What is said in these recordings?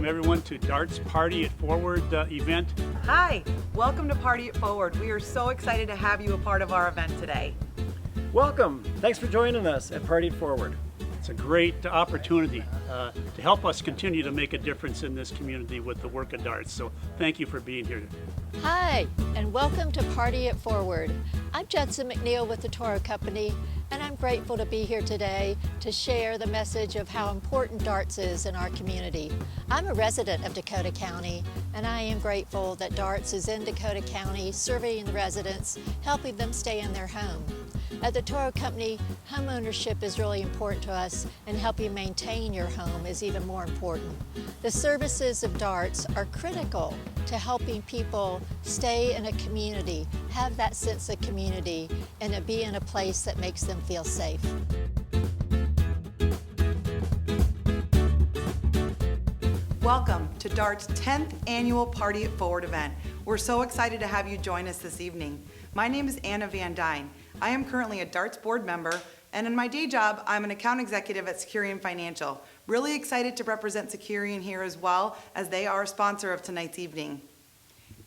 everyone to Dart's Party It Forward event. Hi, welcome to Party It Forward. We are so excited to have you a part of our event today. Welcome. Thanks for joining us at Party It Forward. It's a great opportunity to help us continue to make a difference in this community with the work of Darts. So thank you for being here. Hi, and welcome to Party It Forward. I'm Judson McNeil with the Toro Company, and I'm grateful to be here today to share the message of how important Darts is in our community. I'm a resident of Dakota County, and I am grateful that Darts is in Dakota County, serving the residents, helping them stay in their home. At the Toro Company, home ownership is really important to us, and helping maintain your home is even more important. The services of Darts are critical to helping people stay in a community, have that sense of community, and to be in a place that makes them feel safe. Welcome to Dart's 10th annual Party It Forward event. We're so excited to have you join us this evening. My name is Anna Van Dyne. I am currently a Darts board member, and in my day job, I'm an account executive at Securian Financial. Really excited to represent Securian here as well, as they are a sponsor of tonight's evening.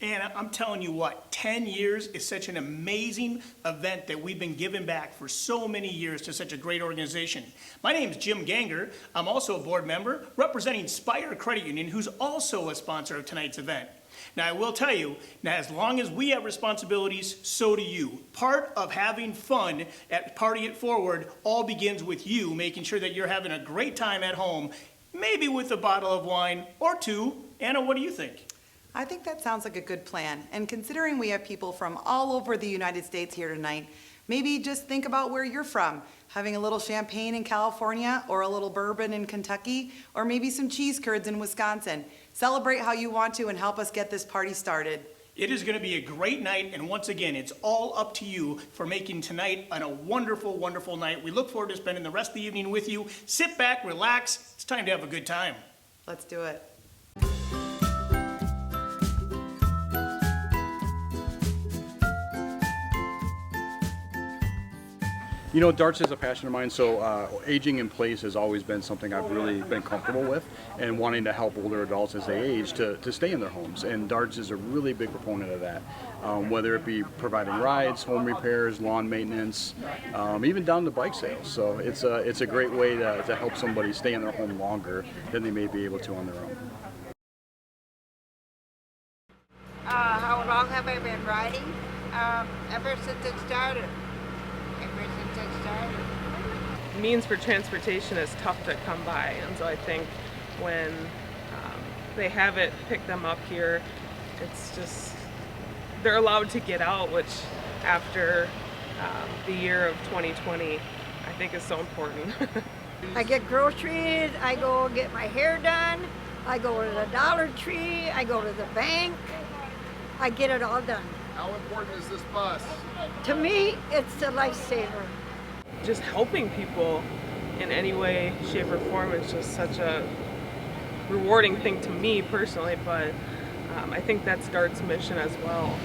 And I'm telling you what, 10 years is such an amazing event that we've been giving back for so many years to such a great organization. My name is Jim Ganger. I'm also a board member representing Spire Credit Union, who's also a sponsor of tonight's event. Now, I will tell you, now as long as we have responsibilities, so do you. Part of having fun at Party It Forward all begins with you making sure that you're having a great time at home, maybe with a bottle of wine or two. Anna, what do you think? I think that sounds like a good plan. And considering we have people from all over the United States here tonight, maybe just think about where you're from. Having a little champagne in California, or a little bourbon in Kentucky, or maybe some cheese curds in Wisconsin. Celebrate how you want to and help us get this party started. It is going to be a great night, and once again, it's all up to you for making tonight a wonderful, wonderful night. We look forward to spending the rest of the evening with you. Sit back, relax. It's time to have a good time. Let's do it. You know, darts is a passion of mine, so aging in place has always been something I've really been comfortable with, and wanting to help older adults as they age to stay in their homes. And darts is a really big proponent of that, whether it be providing rides, home repairs, lawn maintenance, even down to bike sales. So it's a great way to help somebody stay in their home longer than they may be able to on their own. How long have I been riding? Ever since it started. Means for transportation is tough to come by, and so I think when they have it pick them up here, it's just they're allowed to get out, which after the year of 2020 I think is so important. I get groceries, I go get my hair done, I go to the Dollar Tree, I go to the bank, I get it all done. How important is this bus? To me, it's a lifesaver. Just helping people in any way, shape, or form is just such a rewarding thing to me personally, but I think that's Dart's mission as well.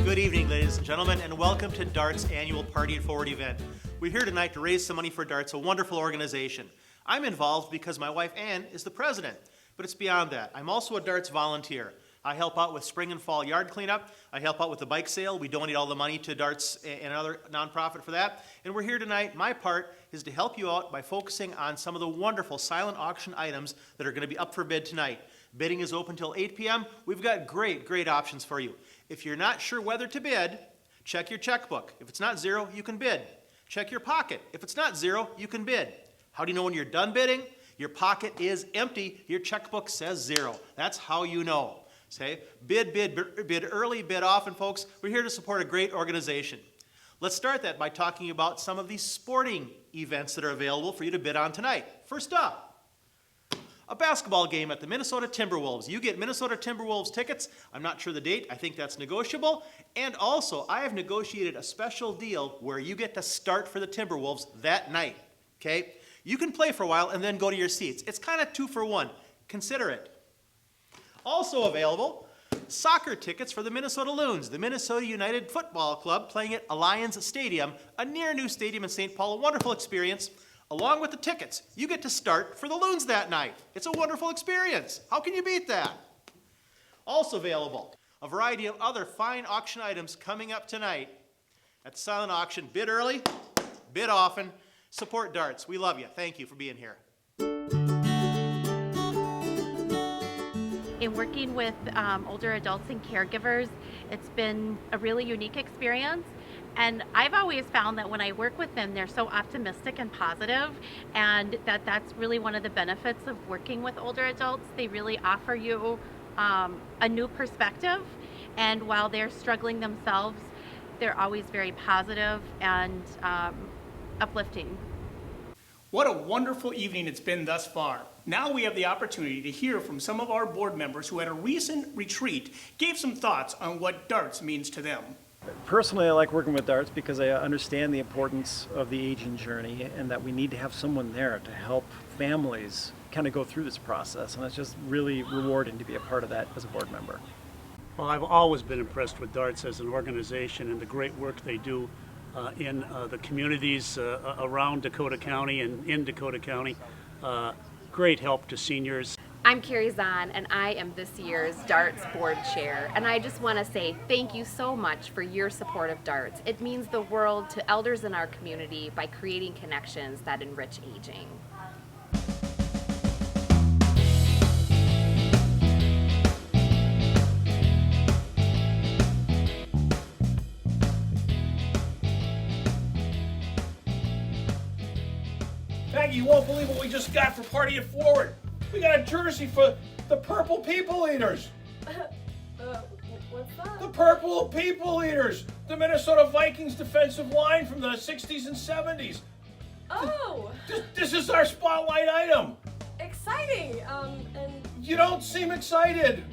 Good evening, ladies and gentlemen, and welcome to Dart's annual Party It Forward event. We're here tonight to raise some money for Dart's, a wonderful organization. I'm involved because my wife Ann is the president, but it's beyond that. I'm also a Dart's volunteer. I help out with spring and fall yard cleanup. I help out with the bike sale. We donate all the money to Dart's and another nonprofit for that. And we're here tonight. My part is to help you out by focusing on some of the wonderful silent auction items that are going to be up for bid tonight. Bidding is open till 8 p.m. We've got great options for you. If you're not sure whether to bid, check your checkbook. If it's not zero, you can bid. Check your pocket. If it's not zero, you can bid. How do you know when you're done bidding? Your pocket is empty. Your checkbook says zero. That's how you know. Say, bid early, bid often, folks. We're here to support a great organization. Let's start that by talking about some of these sporting events that are available for you to bid on tonight. First up, a basketball game at the Minnesota Timberwolves. You get Minnesota Timberwolves tickets. I'm not sure the date. I think that's negotiable. And also, I have negotiated a special deal where you get to start for the Timberwolves that night. okay? You can play for a while and then go to your seats. It's kind of 2 for 1. Consider it. Also available, soccer tickets for the Minnesota Loons, the Minnesota United Football Club playing at Alliance Stadium, a near new stadium in St. Paul, a wonderful experience. Along with the tickets, you get to start for the Loons that night. It's a wonderful experience. How can you beat that? Also available, a variety of other fine auction items coming up tonight at the silent auction. Bid early, bid often. Support darts. We love you. Thank you for being here. In working with older adults and caregivers, it's been a really unique experience. And I've always found that when I work with them, they're so optimistic and positive, and that's really one of the benefits of working with older adults. They really offer you a new perspective, and while they're struggling themselves, they're always very positive and uplifting. What a wonderful evening it's been thus far. Now we have the opportunity to hear from some of our board members who at a recent retreat gave some thoughts on what darts means to them. Personally, I like working with darts because I understand the importance of the aging journey and that we need to have someone there to help families kind of go through this process. And it's just really rewarding to be a part of that as a board member. Well, I've always been impressed with darts as an organization and the great work they do in the communities around Dakota County and in Dakota County. Great help to seniors. I'm Carrie Zahn, and I am this year's Darts Board Chair. And I just want to say thank you so much for your support of darts. It means the world to elders in our community by creating connections that enrich aging. Maggie, you won't believe what we just got for Party It Forward. We got a jersey for the Purple People Eaters. What's that? The Purple People Eaters, the Minnesota Vikings defensive line from the 60s and 70s. Oh! This is our spotlight item. Exciting! And You don't seem excited.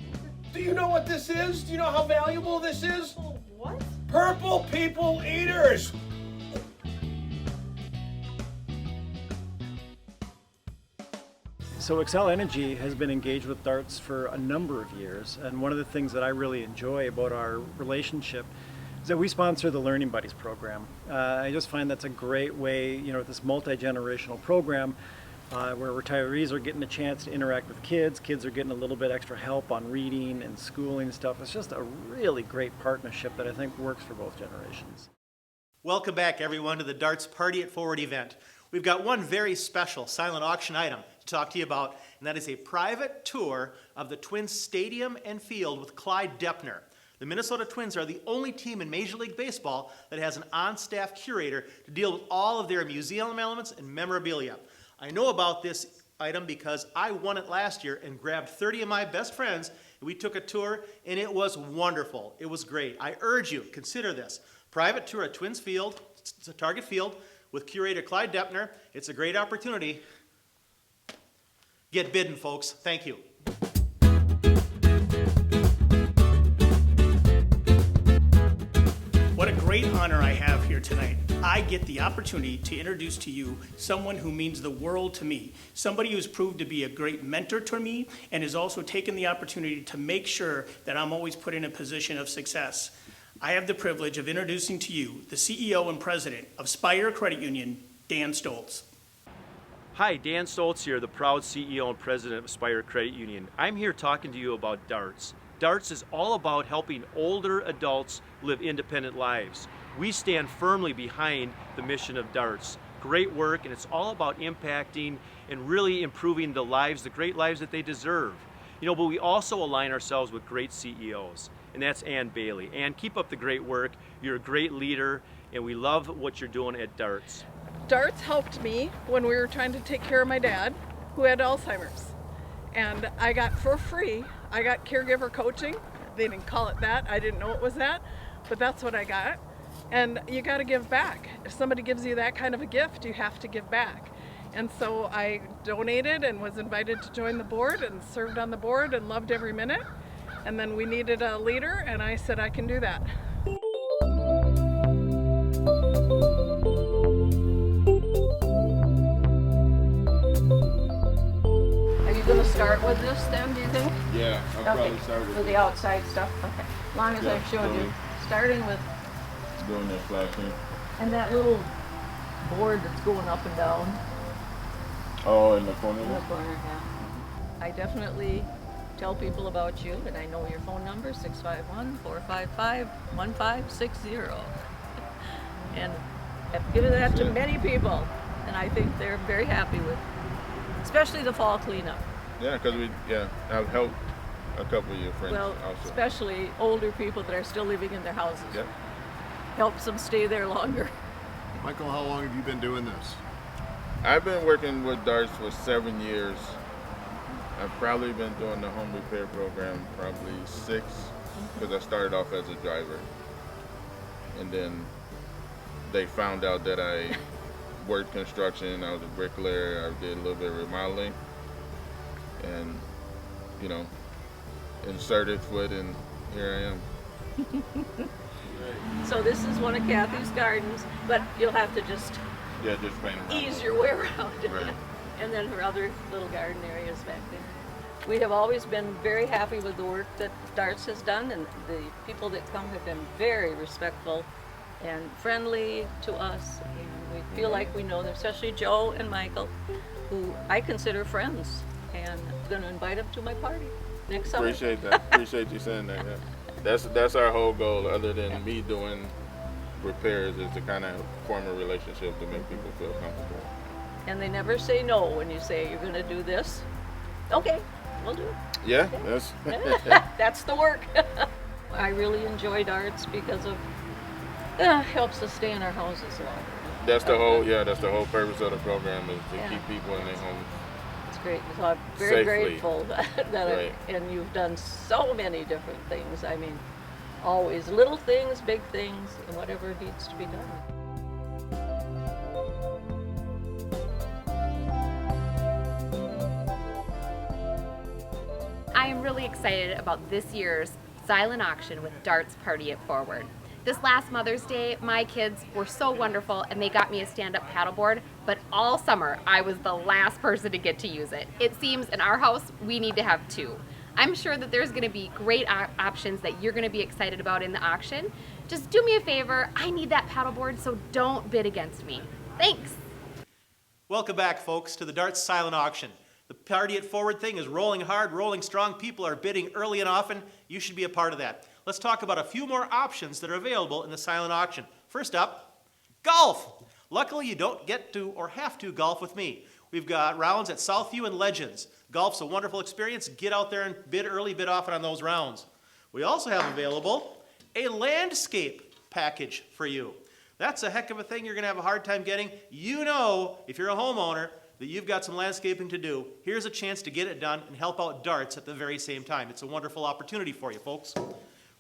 Do you know what this is? Do you know how valuable this is? what? Purple People Eaters. So Xcel Energy has been engaged with darts for a number of years, and one of the things that I really enjoy about our relationship is that we sponsor the Learning Buddies program. I just find that's a great way, this multi-generational program where retirees are getting a chance to interact with kids are getting a little bit extra help on reading and schooling stuff. It's just a really great partnership that I think works for both generations. Welcome back, everyone, to the Darts Party It Forward event. We've got one very special silent auction item to talk to you about, and that is a private tour of the Twins stadium and field with Clyde Deppner. The Minnesota Twins are the only team in Major League Baseball that has an on-staff curator to deal with all of their museum elements and memorabilia. I know about this item because I won it last year and grabbed 30 of my best friends, and we took a tour, and it was wonderful. It was great. I urge you, consider this. Private tour at Twins Field, it's a Target Field, with curator Clyde Deppner. It's a great opportunity. Get bidding, folks. Thank you. What a great honor I have here tonight. I get the opportunity to introduce to you someone who means the world to me, somebody who's proved to be a great mentor to me and has also taken the opportunity to make sure that I'm always put in a position of success. I have the privilege of introducing to you the CEO and president of Spire Credit Union, Dan Stoltz. Hi, Dan Stoltz here, the proud CEO and president of Spire Credit Union. I'm here talking to you about darts. Darts is all about helping older adults live independent lives. We stand firmly behind the mission of darts. Great work, and it's all about impacting and really improving the lives, the great lives that they deserve. But we also align ourselves with great CEOs, and that's Ann Bailey. Ann, keep up the great work. You're a great leader, and we love what you're doing at Darts. Darts helped me when we were trying to take care of my dad, who had Alzheimer's. And I got for free, I got caregiver coaching. They didn't call it that, I didn't know it was that, but that's what I got. And you gotta give back. If somebody gives you that kind of a gift, you have to give back. And so I donated and was invited to join the board and served on the board and loved every minute. And then we needed a leader, and I said I can do that. with this then, do you think? Yeah, I'll probably Okay, start with with the outside stuff, okay. As long as Yeah, I've showed you, slowly. starting with, doing that flashing. and that little board that's going up and down Oh, in the corner in the there? corner, yeah. I definitely tell people about you, and I know your phone number, 651-455-1560. And I've given that to many people, and I think they're very happy with, especially the fall cleanup. Yeah, because I've helped a couple of your friends Well, also. especially older people that are still living in their houses. Yep. Helps them stay there longer. Michael, how long have you been doing this? I've been working with darts for 7 years. I've probably been doing the home repair program probably 6, because I started off as a driver. And then they found out that I worked construction, I was a bricklayer, I did a little bit of remodeling. And, you know, inserted foot, and here I am. So this is one of Kathy's gardens, but you'll have to just Yeah, just paint around. ease your way around it. Right. And then her other little garden areas back there. We have always been very happy with the work that Darts has done, and the people that come have been very respectful and friendly to us. And we feel like we know them, especially Joe and Michael, who I consider friends, and I'm going to invite them to my party next summer. Appreciate that. Appreciate you saying that. Yeah. That's our whole goal, other than me doing repairs, is to kind of form a relationship to make people feel comfortable. And they never say no when you say you're going to do this. Okay, we'll do it. Yeah, That's the work. I really enjoy Darts because of helps us stay in our houses longer. that's the whole purpose of the program, is to Yeah. keep people in their homes. It's great. So I'm very Safely. grateful that Right. and you've done so many different things. I mean, always little things, big things, and whatever needs to be done. I am really excited about this year's silent auction with Darts Party It Forward. This last Mother's Day, my kids were so wonderful and they got me a stand-up paddleboard, but all summer I was the last person to get to use it. It seems in our house we need to have 2. I'm sure that there's going to be great options that you're going to be excited about in the auction. Just do me a favor, I need that paddleboard, so don't bid against me. Thanks! Welcome back, folks, to the Darts Silent Auction. The Party It Forward thing is rolling hard, rolling strong. People are bidding early and often. You should be a part of that. Let's talk about a few more options that are available in the silent auction. First up, golf. Luckily, you don't get to or have to golf with me. We've got rounds at Southview and Legends. Golf's a wonderful experience. Get out there and bid early, bid often on those rounds. We also have available a landscape package for you. That's a heck of a thing you're going to have a hard time getting. You know, if you're a homeowner, that you've got some landscaping to do. Here's a chance to get it done and help out Darts at the very same time. It's a wonderful opportunity for you, folks.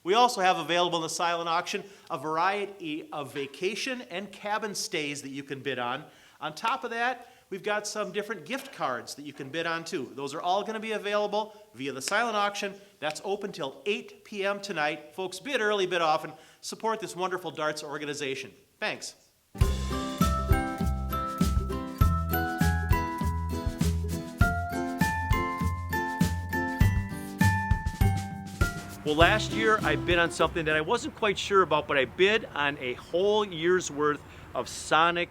We also have available in the silent auction a variety of vacation and cabin stays that you can bid on. On top of that, we've got some different gift cards that you can bid on too. Those are all going to be available via the silent auction. That's open till 8 p.m. tonight. Folks, bid early, bid often. Support this wonderful Darts organization. Thanks. Well, last year I bid on something that I wasn't quite sure about, but I bid on a whole year's worth of Sonic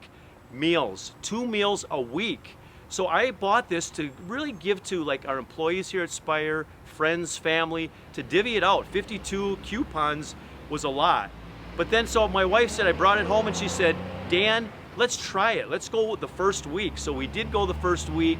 meals, 2 meals a week. So I bought this to really give to like our employees here at Spire, friends, family, to divvy it out. 52 coupons was a lot. But then so my wife said, I brought it home and she said, Dan, let's try it. Let's go with the first week. So we did go the first week.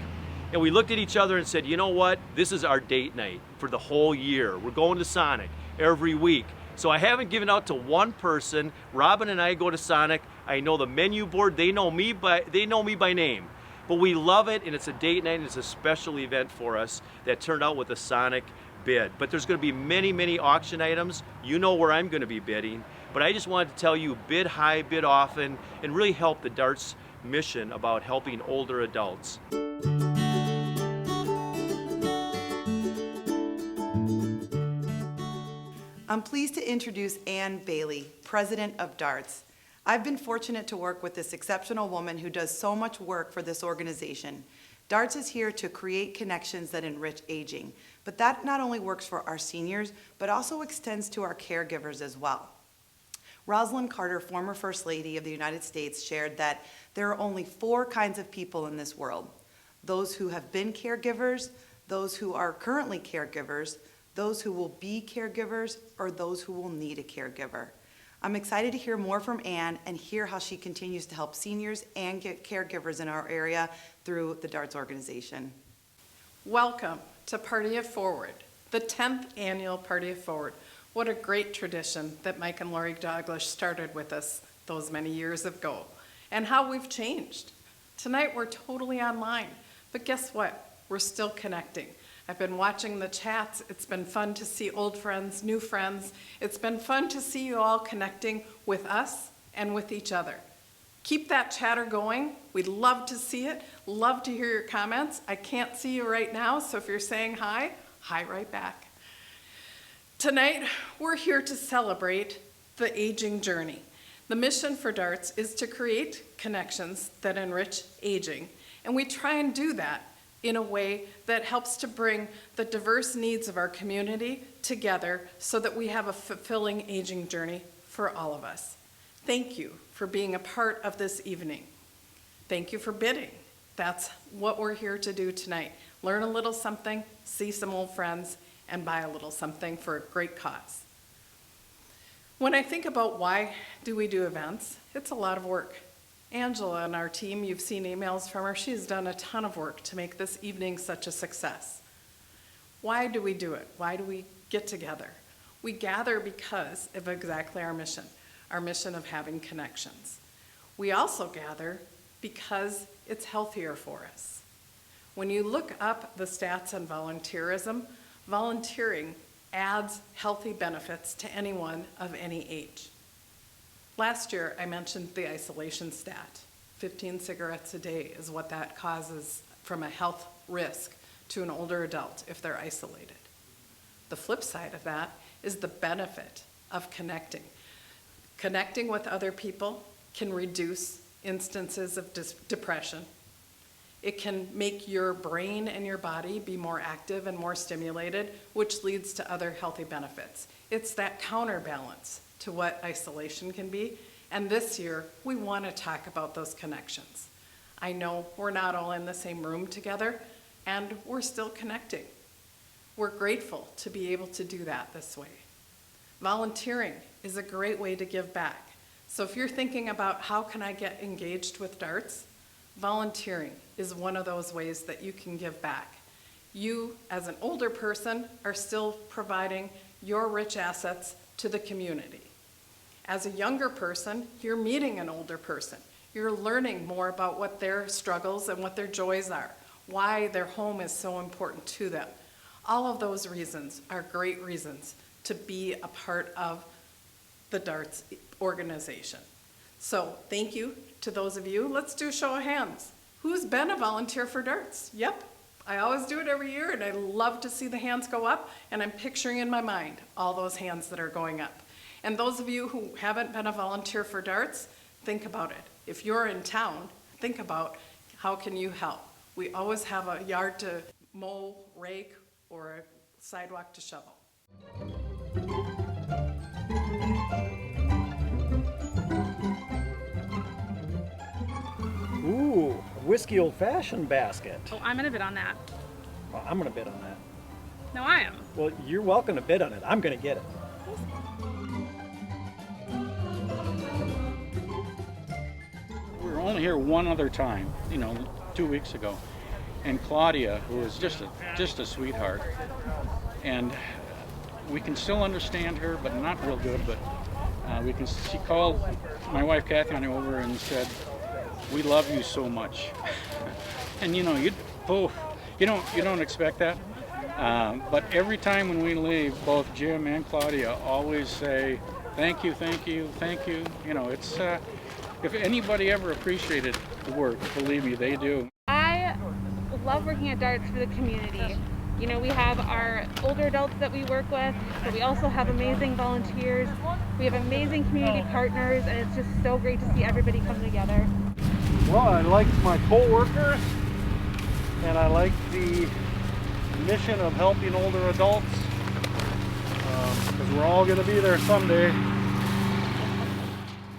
And we looked at each other and said, you know what? This is our date night for the whole year. We're going to Sonic every week. So I haven't given out to one person. Robin and I go to Sonic. I know the menu board. They know me by name. But we love it, and it's a date night, and it's a special event for us that turned out with a Sonic bid. But there's going to be many, many auction items. You know where I'm going to be bidding. But I just wanted to tell you, bid high, bid often, and really help the Darts mission about helping older adults. I'm pleased to introduce Ann Bailey, President of Darts. I've been fortunate to work with this exceptional woman who does so much work for this organization. Darts is here to create connections that enrich aging, but that not only works for our seniors, but also extends to our caregivers as well. Rosalind Carter, former First Lady of the United States, shared that there are only 4 kinds of people in this world: those who have been caregivers, those who are currently caregivers, those who will be caregivers, or those who will need a caregiver. I'm excited to hear more from Ann and hear how she continues to help seniors and get caregivers in our area through the DARTS organization. Welcome to Party It Forward, the 10th annual Party It Forward. What a great tradition that Mike and Lori Douglas started with us those many years ago, and how we've changed. Tonight we're totally online, but guess what? We're still connecting. I've been watching the chats. It's been fun to see old friends, new friends. It's been fun to see you all connecting with us and with each other. Keep that chatter going. We'd love to see it. Love to hear your comments. I can't see you right now, so if you're saying hi, hi right back. Tonight, we're here to celebrate the aging journey. The mission for DARTS is to create connections that enrich aging, and we try and do that in a way that helps to bring the diverse needs of our community together so that we have a fulfilling aging journey for all of us. Thank you for being a part of this evening. Thank you for bidding. That's what we're here to do tonight. Learn a little something, see some old friends, and buy a little something for a great cause. When I think about why do we do events, it's a lot of work. Angela and our team, you've seen emails from her, she's done a ton of work to make this evening such a success. Why do we do it? Why do we get together? We gather because of exactly our mission of having connections. We also gather because it's healthier for us. When you look up the stats on volunteerism, volunteering adds healthy benefits to anyone of any age. Last year, I mentioned the isolation stat. 15 cigarettes a day is what that causes from a health risk to an older adult if they're isolated. The flip side of that is the benefit of connecting. Connecting with other people can reduce instances of depression. It can make your brain and your body be more active and more stimulated, which leads to other healthy benefits. It's that counterbalance to what isolation can be, and this year we want to talk about those connections. I know we're not all in the same room together, and we're still connecting. We're grateful to be able to do that this way. Volunteering is a great way to give back. So if you're thinking about how can I get engaged with DARTS, volunteering is one of those ways that you can give back. You, as an older person, are still providing your rich assets to the community. As a younger person, you're meeting an older person. You're learning more about what their struggles and what their joys are, why their home is so important to them. All of those reasons are great reasons to be a part of the DARTS organization. So thank you to those of you. Let's do a show of hands. Who's been a volunteer for DARTS? Yep, I always do it every year, and I love to see the hands go up, and I'm picturing in my mind all those hands that are going up. And those of you who haven't been a volunteer for DARTS, think about it. If you're in town, think about how can you help. We always have a yard to mow, rake, or a sidewalk to shovel. Ooh, whiskey old-fashioned basket. Oh, I'm gonna bid on that. Well, I'm gonna bid on that. No, I am. Well, you're welcome to bid on it. I'm gonna get it. We were only here one other time, 2 weeks ago, and Claudia, who is just a sweetheart, and we can still understand her, but not real good. But she called my wife Kathy and I over and said, "We love you so much," and you don't expect that. But every time when we leave, both Jim and Claudia always say, "Thank you, thank you, thank you." It's if anybody ever appreciated the work, believe me, they do. I love working at DARTS for the community. We have our older adults that we work with, but we also have amazing volunteers. We have amazing community partners, and it's just so great to see everybody come together. Well, I like my co-workers. and I like the mission of helping older adults, because we're all going to be there someday.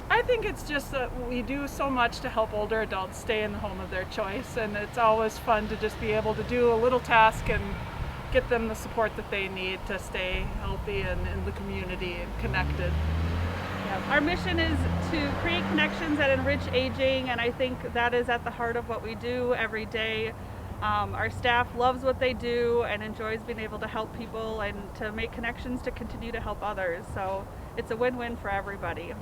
I think it's just that we do so much to help older adults stay in the home of their choice, and it's always fun to just be able to do a little task and get them the support that they need to stay healthy and in the community and connected. Our mission is to create connections that enrich aging, and I think that is at the heart of what we do every day. Our staff loves what they do and enjoys being able to help people and to make connections to continue to help others. So it's a win-win for everybody.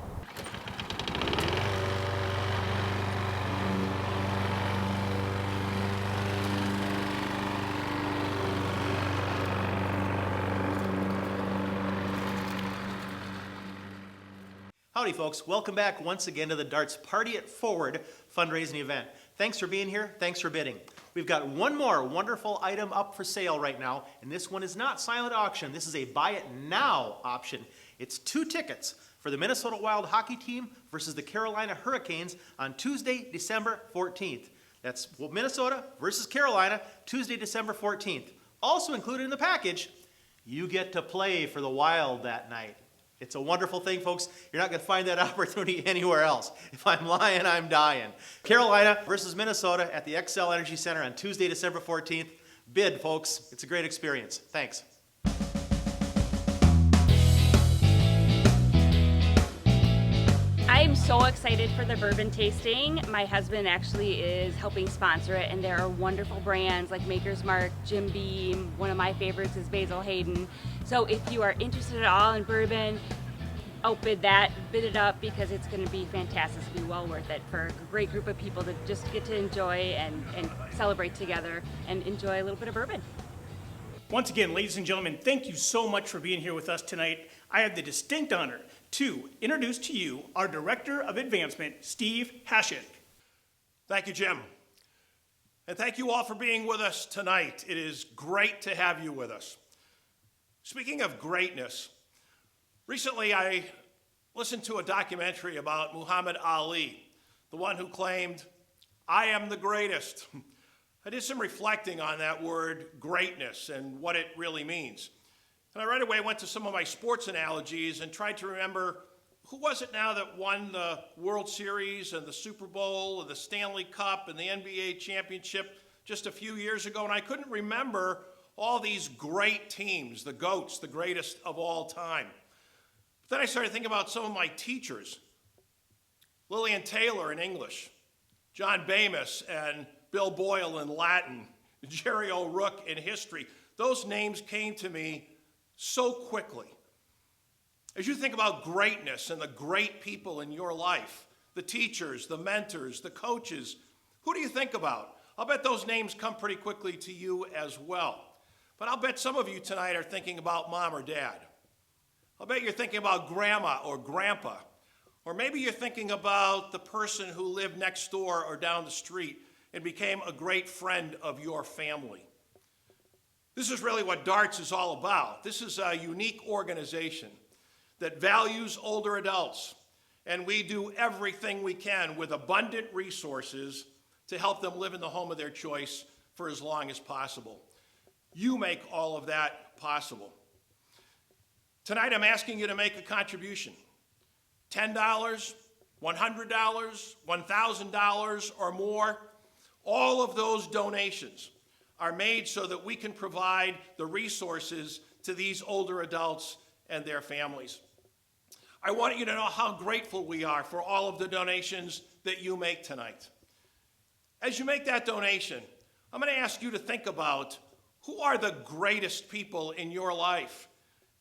Howdy folks, welcome back once again to the Darts Party It Forward fundraising event. Thanks for being here, thanks for bidding. We've got one more wonderful item up for sale right now, and this one is not silent auction, this is a buy it now option. It's 2 tickets for the Minnesota Wild hockey team versus the Carolina Hurricanes on Tuesday, December 14th. That's Minnesota versus Carolina, Tuesday, December 14th. Also included in the package, you get to play for the Wild that night. It's a wonderful thing, folks. You're not going to find that opportunity anywhere else. If I'm lying, I'm dying. Carolina versus Minnesota at the Xcel Energy Center on Tuesday, December 14th. Bid, folks. It's a great experience. Thanks. I'm so excited for the bourbon tasting. My husband actually is helping sponsor it, and there are wonderful brands like Maker's Mark, Jim Beam. One of my favorites is Basil Hayden. So if you are interested at all in bourbon, outbid that, bid it up, because it's going to be fantastic. It's going to be well worth it for a great group of people to just get to enjoy and celebrate together and enjoy a little bit of bourbon. Once again, ladies and gentlemen, thank you so much for being here with us tonight. I have the distinct honor to introduce to you our Director of Advancement, Steve Hashik. Thank you, Jim. And thank you all for being with us tonight. It is great to have you with us. Speaking of greatness, recently I listened to a documentary about Muhammad Ali, the one who claimed, "I am the greatest." I did some reflecting on that word greatness and what it really means. And I right away went to some of my sports analogies and tried to remember who was it now that won the World Series and the Super Bowl and the Stanley Cup and the NBA championship just a few years ago, and I couldn't remember all these great teams, the GOATs, the greatest of all time. But then I started thinking about some of my teachers, Lillian Taylor in English, John Bamus and Bill Boyle in Latin, Jerry O'Rourke in history. Those names came to me so quickly. As you think about greatness and the great people in your life, the teachers, the mentors, the coaches, who do you think about? I'll bet those names come pretty quickly to you as well. But I'll bet some of you tonight are thinking about mom or dad. I'll bet you're thinking about grandma or grandpa. Or maybe you're thinking about the person who lived next door or down the street and became a great friend of your family. This is really what Darts is all about. This is a unique organization that values older adults, and we do everything we can with abundant resources to help them live in the home of their choice for as long as possible. You make all of that possible. Tonight I'm asking you to make a contribution. $10, $100, $1,000 or more. All of those donations are made so that we can provide the resources to these older adults and their families. I want you to know how grateful we are for all of the donations that you make tonight. As you make that donation, I'm going to ask you to think about who are the greatest people in your life.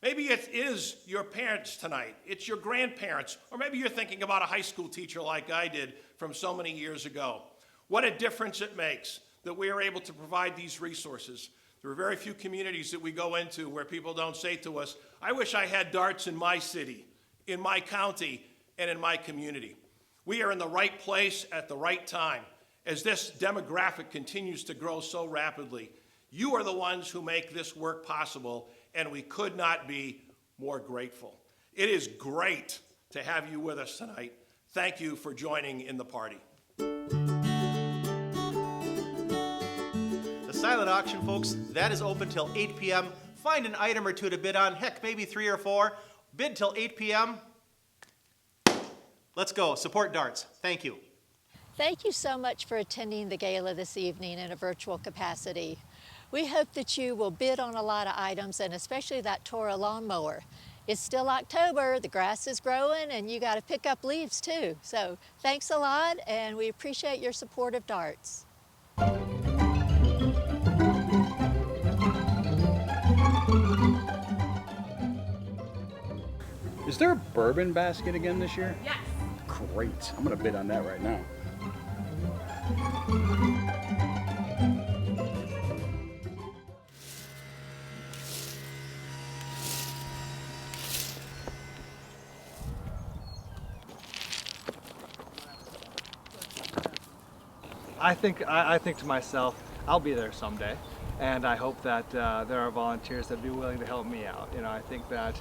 Maybe it is your parents tonight, it's your grandparents, or maybe you're thinking about a high school teacher like I did from so many years ago. What a difference it makes that we are able to provide these resources. There are very few communities that we go into where people don't say to us, I wish I had Darts in my city, in my county, and in my community. We are in the right place at the right time. As this demographic continues to grow so rapidly, you are the ones who make this work possible, and we could not be more grateful. It is great to have you with us tonight. Thank you for joining in the party. silent auction, folks. That is open till 8 p.m. Find an item or two to bid on, heck, maybe 3 or 4. Bid till 8 p.m. Let's go. Support darts. Thank you. Thank you so much for attending the gala this evening in a virtual capacity. We hope that you will bid on a lot of items, and especially that Toro lawnmower. It's still October, the grass is growing, and you got to pick up leaves too. So thanks a lot, and we appreciate your support of darts. Is there a bourbon basket again this year? Yes. Great. I'm going to bid on that right now. I think to myself, I'll be there someday, and I hope that there are volunteers that'd be willing to help me out. You know, I think that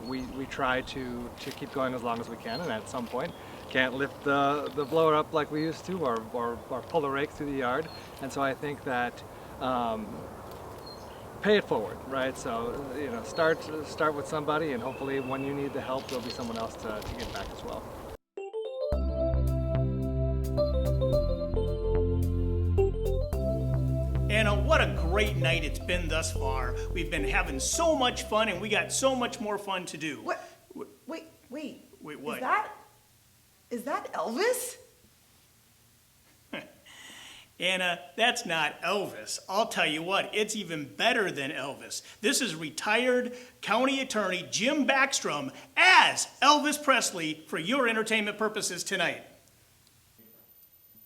we try to keep going as long as we can, and at some point can't lift the blower up like we used to, or pull the rake through the yard. And so I think that pay it forward, right? So you know, start with somebody, and hopefully when you need the help, there'll be someone else to get back as well. Anna, what a great night it's been thus far. We've been having so much fun, and we got so much more fun to do. What? Wait. Wait, what? Is that Elvis? Anna, that's not Elvis. I'll tell you what, it's even better than Elvis. This is retired county attorney Jim Backstrom as Elvis Presley for your entertainment purposes tonight.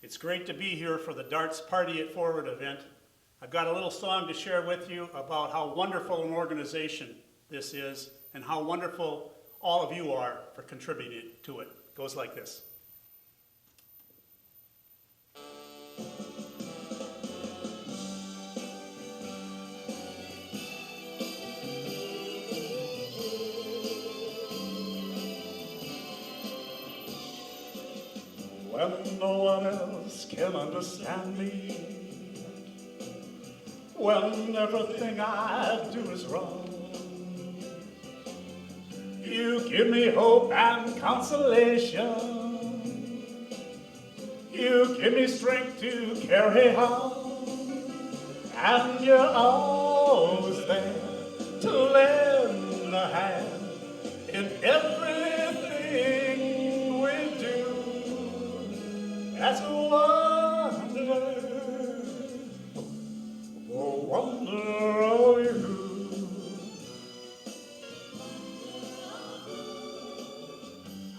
It's great to be here for the Darts Party It Forward event. I've got a little song to share with you about how wonderful an organization this is and how wonderful all of you are for contributing to it. It goes like this. When no one else can understand me, when everything I do is wrong, you give me hope and consolation. You give me strength to carry on, and you're always there to lend a hand in everything we do. That's a wonder, oh wonder of you.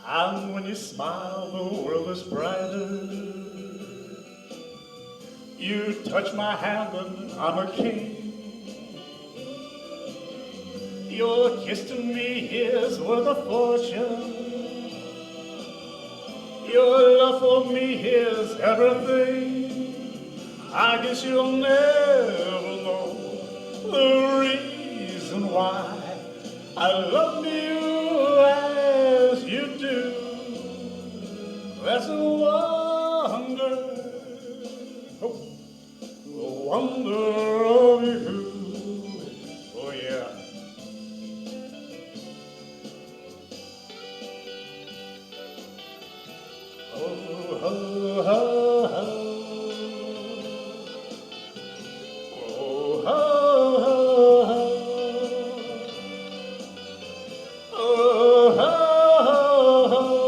And when you smile, the world is brighter. You touch my hand and I'm a king. Your kiss to me is worth a fortune. Your love for me is everything. I guess you'll never know the reason why I love you as you do. That's a wonder, a wonder of you. Oh yeah. Oh, oh, oh, oh. Oh, oh, oh, oh. Oh, oh, oh.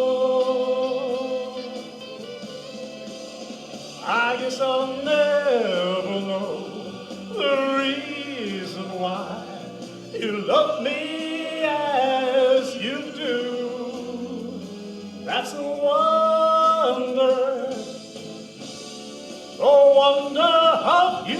I guess I'll never know the reason why you love me as you do. That's a wonder, a wonder of you.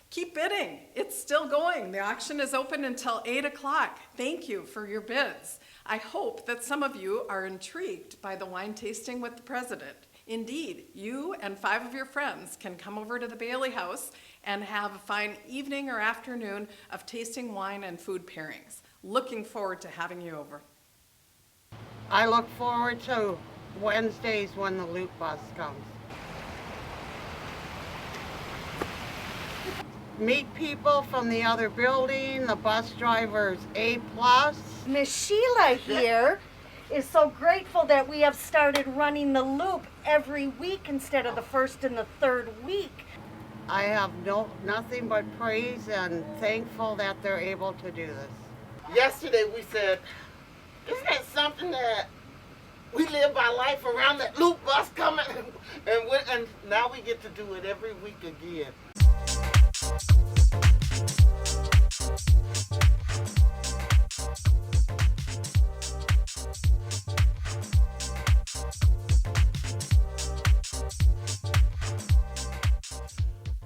Keep bidding. It's still going. The auction is open until 8 o'clock. Thank you for your bids. I hope that some of you are intrigued by the wine tasting with the president. Indeed, you and 5 of your friends can come over to the Bailey House and have a fine evening or afternoon of tasting wine and food pairings. Looking forward to having you over. I look forward to Wednesdays when the loop bus comes. Meet people from the other building, the bus driver's A+. Miss Sheila here is so grateful that we have started running the loop every week instead of the first and the third week. I have nothing but praise and thankful that they're able to do this. Yesterday we said, isn't that something that we live our life around that loop bus coming? And now we get to do it every week again.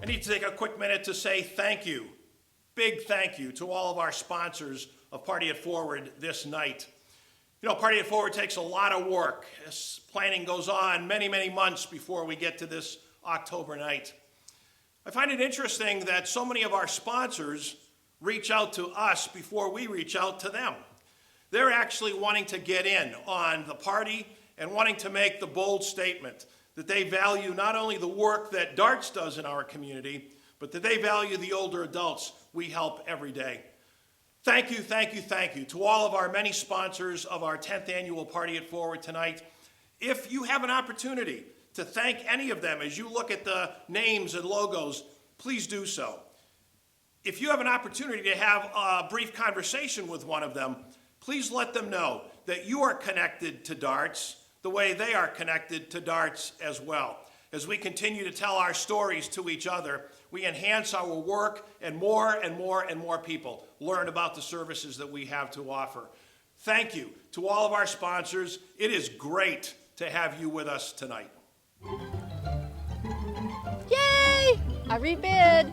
I need to take a quick minute to say thank you, big thank you to all of our sponsors of Party It Forward this night. You know, Party It Forward takes a lot of work. This planning goes on many, many months before we get to this October night. I find it interesting that so many of our sponsors reach out to us before we reach out to them. They're actually wanting to get in on the party and wanting to make the bold statement that they value not only the work that Darts does in our community, but that they value the older adults we help every day. Thank you, thank you, thank you to all of our many sponsors of our 10th annual Party It Forward tonight. If you have an opportunity to thank any of them as you look at the names and logos, please do so. If you have an opportunity to have a brief conversation with one of them, please let them know that you are connected to Darts the way they are connected to Darts as well. As we continue to tell our stories to each other, we enhance our work and more and more and more people learn about the services that we have to offer. Thank you to all of our sponsors. It is great to have you with us tonight. Yay! I rebid.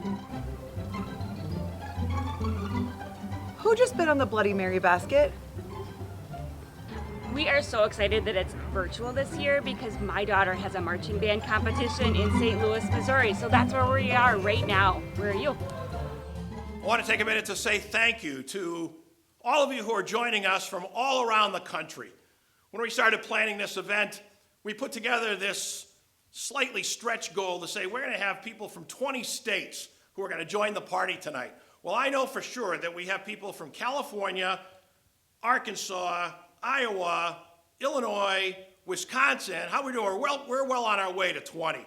Who just bid on the Bloody Mary basket? We are so excited that it's virtual this year because my daughter has a marching band competition in St. Louis, Missouri. So that's where we are right now. Where are you? I want to take a minute to say thank you to all of you who are joining us from all around the country. When we started planning this event, we put together this slightly stretched goal to say we're going to have people from 20 states who are going to join the party tonight. Well, I know for sure that we have people from California, Arkansas, Iowa, Illinois, Wisconsin. How are we doing? We're well on our way to 20.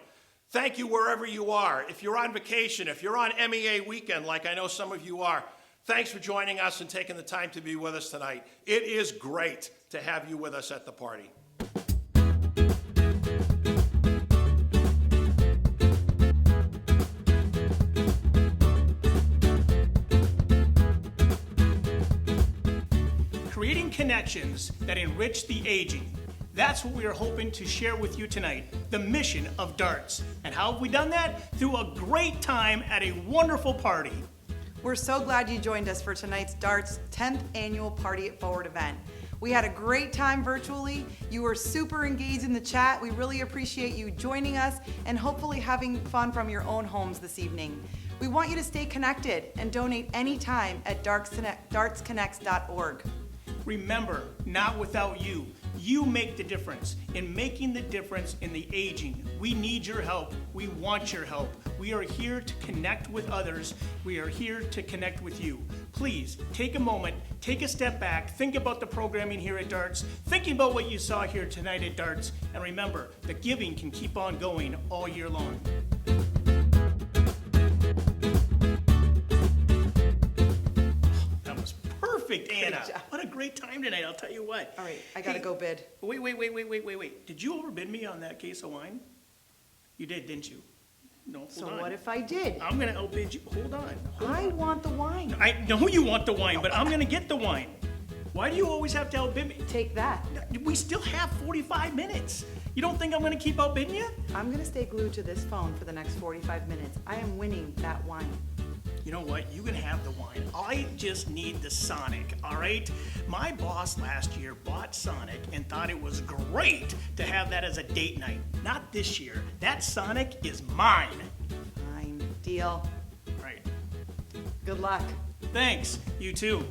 Thank you wherever you are. If you're on vacation, if you're on MEA weekend, like I know some of you are, thanks for joining us and taking the time to be with us tonight. It is great to have you with us at the party. Creating connections that enrich the aging. That's what we are hoping to share with you tonight, the mission of Darts. And how have we done that? Through a great time at a wonderful party. We're so glad you joined us for tonight's Darts 10th annual Party It Forward event. We had a great time virtually. You were super engaged in the chat. We really appreciate you joining us and hopefully having fun from your own homes this evening. We want you to stay connected and donate anytime at dartsconnects.org. Remember, not without you. You make the difference in making the difference in the aging. We need your help. We want your help. We are here to connect with others. We are here to connect with you. Please take a moment, take a step back, think about the programming here at Darts, thinking about what you saw here tonight at Darts, and remember that giving can keep on going all year long. Perfect, Anna. What a great time tonight, I'll tell you what. All right, I gotta go bid. Wait. Did you overbid me on that case of wine? You did, didn't you? No, hold So on. what if I did? I'm gonna outbid you. Hold on. I want the wine. I know you want the wine, but I'm gonna get the wine. Why do you always have to outbid me? Take that. We still have 45 minutes. You don't think I'm gonna keep outbidding you? I'm gonna stay glued to this phone for the next 45 minutes. I am winning that wine. You know what? You can have the wine. I just need the Sonic, all right? My boss last year bought Sonic and thought it was great to have that as a date night. Not this year. That Sonic is mine. Fine, deal. Right. Good luck. Thanks. You too.